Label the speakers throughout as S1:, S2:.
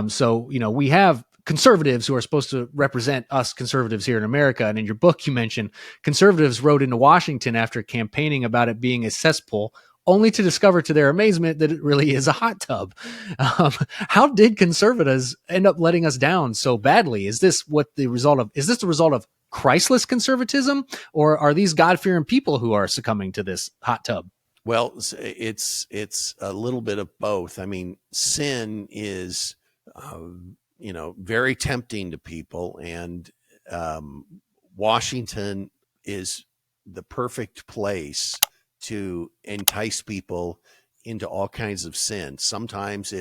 S1: So, we have conservatives who are supposed to represent us conservatives here in America. And in your book, you mentioned conservatives rode into Washington after campaigning about it being a cesspool, only to discover to their amazement that it really is a hot tub. How did conservatives end up letting us down so badly? Is this the result of Christless conservatism, or are these God-fearing people who are succumbing to this hot tub?
S2: Well, it's a little bit of both. I mean, sin is, very tempting to people, and Washington is the perfect place to entice people into all kinds of sin. Sometimes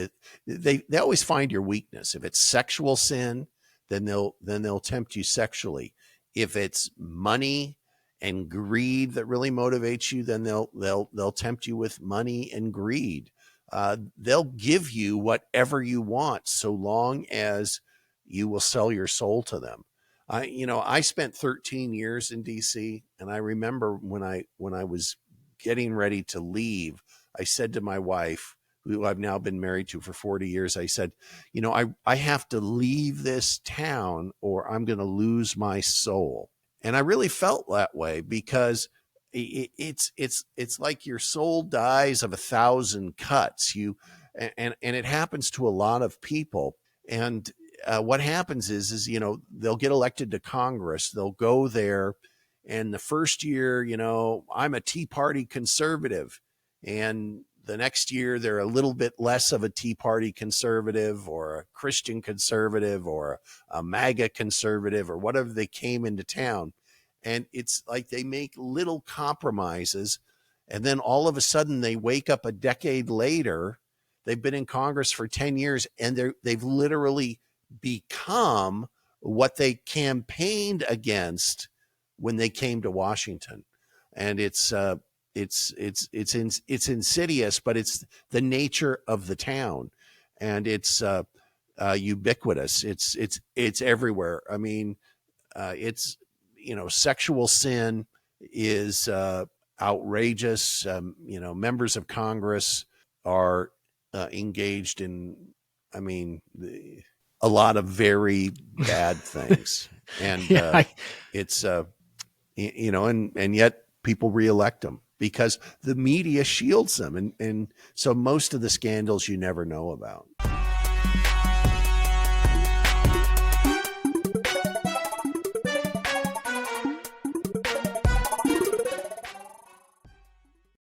S2: they always find your weakness. If it's sexual sin, then they'll tempt you sexually. If it's money and greed that really motivates you, then they'll tempt you with money and greed. They'll give you whatever you want, so long as you will sell your soul to them. I spent 13 years in DC, and I remember when I was getting ready to leave, I said to my wife, who I've now been married to for 40 years, I said, I have to leave this town or I'm going to lose my soul. And I really felt that way, because it's like your soul dies of 1,000 cuts. And it happens to a lot of people. And what happens is they'll get elected to Congress. They'll go there, and the first year, I'm a Tea Party conservative, and the next year they're a little bit less of a Tea Party conservative, or a Christian conservative, or a MAGA conservative, or whatever they came into town. And it's like they make little compromises, and then all of a sudden they wake up a decade later. They've been in Congress for 10 years, and they've literally become what they campaigned against when they came to Washington. And it's insidious, but it's the nature of the town, and it's ubiquitous. It's everywhere. I mean, sexual sin is outrageous. Members of Congress are engaged in, a lot of very bad things. And it's, and yet people reelect them because the media shields them. And so most of the scandals you never know about.